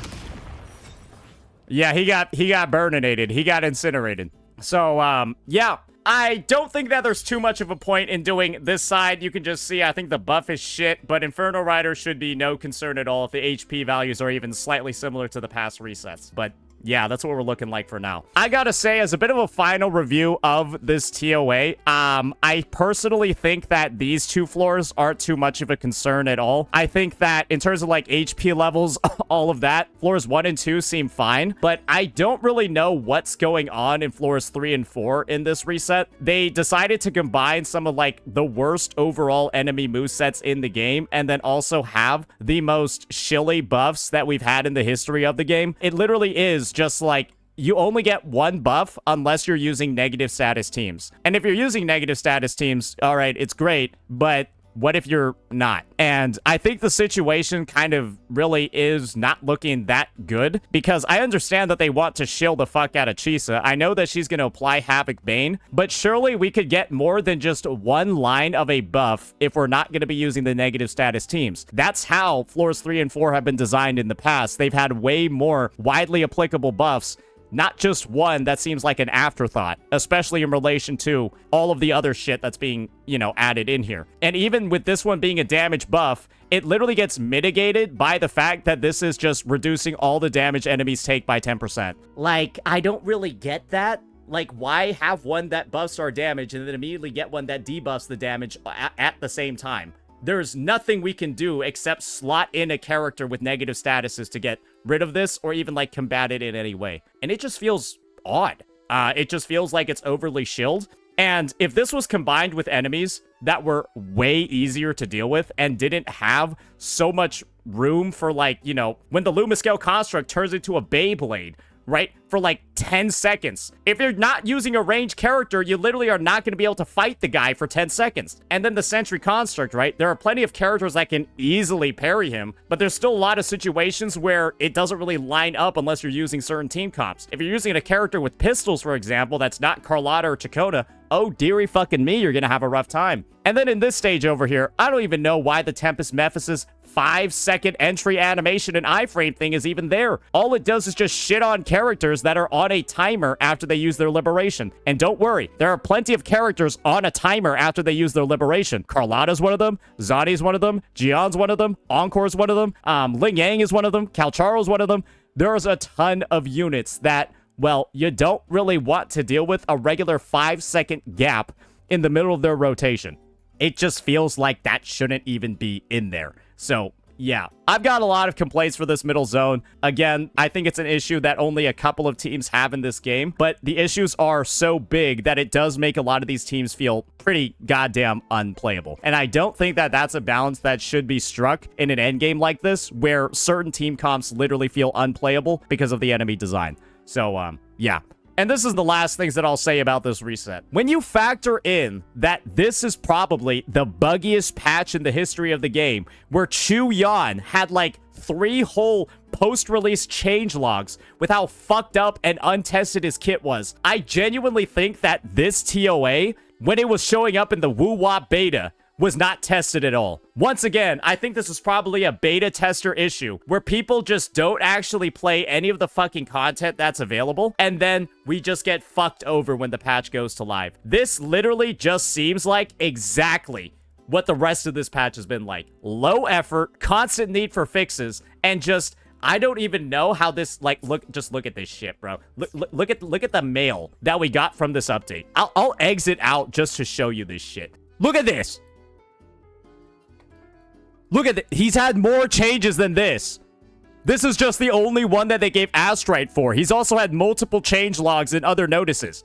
Yeah, he got burninated. He got incinerated. So, yeah. I don't think that there's too much of a point in doing this side. You can just see, I think the buff is shit, but Inferno Rider should be no concern at all if the HP values are even slightly similar to the past resets. But yeah, that's what we're looking like for now. I gotta say, as a bit of a final review of this ToA, I personally think that these two floors aren't too much of a concern at all. I think that in terms of like HP levels, all of that, floors 1 and 2 seem fine, but I don't really know what's going on in floors 3 and 4 in this reset. They decided to combine some of like the worst overall enemy movesets in the game, and then also have the most shilly buffs that we've had in the history of the game. It literally is just like, you only get one buff unless you're using negative status teams. And if you're using negative status teams, all right, it's great, but what if you're not? And I think the situation kind of really is not looking that good, because I understand that they want to shield the fuck out of Chisa. I know that she's going to apply Havoc Bane, but surely we could get more than just one line of a buff if we're not going to be using the negative status teams. That's how floors 3 and 4 have been designed in the past. They've had way more widely applicable buffs, not just one that seems like an afterthought, especially in relation to all of the other shit that's being, you know, added in here. And even with this one being a damage buff, it literally gets mitigated by the fact that this is just reducing all the damage enemies take by 10%. Like, I don't really get that. Like, why have one that buffs our damage and then immediately get one that debuffs the damage at the same time? There's nothing we can do except slot in a character with negative statuses to get rid of this or even like combat it in any way. And it just feels odd. It just feels like it's overly shilled. And if this was combined with enemies that were way easier to deal with and didn't have so much room for, like, you know, when the Lumiscale Construct turns into a Beyblade, right? For like 10 seconds. If you're not using a ranged character, you literally are not going to be able to fight the guy for 10 seconds. And then the Sentry Construct, right? There are plenty of characters that can easily parry him, but there's still a lot of situations where it doesn't really line up unless you're using certain team comps. If you're using a character with pistols, for example, that's not Carlotta or Chakota, oh dearie fucking me, you're going to have a rough time. And then in this stage over here, I don't even know why the Tempest Mephisis 5-second entry animation and iframe thing is even there. All it does is just shit on characters that are on a timer after they use their liberation. And don't worry, there are plenty of characters on a timer after they use their liberation. Carlotta's one of them, Zani's one of them, Jiyan's one of them, Encore's one of them, Ling Yang is one of them, Calcharo's one of them. There's a ton of units that, well, you don't really want to deal with a regular 5-second gap in the middle of their rotation. It just feels like that shouldn't even be in there. So, yeah, I've got a lot of complaints for this middle zone. Again, I think it's an issue that only a couple of teams have in this game, but the issues are so big that it does make a lot of these teams feel pretty goddamn unplayable. And I don't think that that's a balance that should be struck in an endgame like this, where certain team comps literally feel unplayable because of the enemy design. So, yeah. And this is the last things that I'll say about this reset. When you factor in that this is probably the buggiest patch in the history of the game, where Jiyan had like 3 whole post-release changelogs with how fucked up and untested his kit was, I genuinely think that this ToA, when it was showing up in the Woo-Wop beta, was not tested at all. Once again, I think this is probably a beta tester issue where people just don't actually play any of the fucking content that's available, and then we just get fucked over when the patch goes to live. This literally just seems like exactly what the rest of this patch has been like. Low effort, constant need for fixes, and just, I don't even know how this, like, look at this shit, bro. Look at the mail that we got from this update. I'll exit out just to show you this shit. Look at this. Look at it. He's had more changes than this. This is just the only one that they gave Astrite for. He's also had multiple change logs and other notices.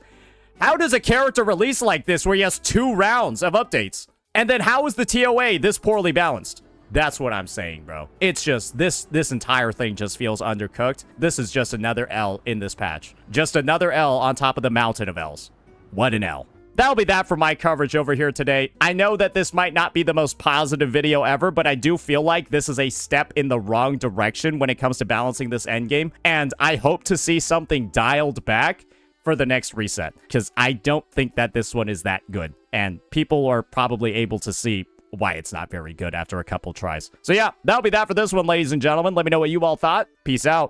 How does a character release like this where he has 2 rounds of updates? And then how is the ToA this poorly balanced? That's what I'm saying, bro. It's just, this entire thing just feels undercooked. This is just another L in this patch. Just another L on top of the mountain of L's. What an L. That'll be that for my coverage over here today. I know that this might not be the most positive video ever, but I do feel like this is a step in the wrong direction when it comes to balancing this endgame, and I hope to see something dialed back for the next reset, because I don't think that this one is that good, and people are probably able to see why it's not very good after a couple tries. So yeah, that'll be that for this one, ladies and gentlemen. Let me know what you all thought. Peace out.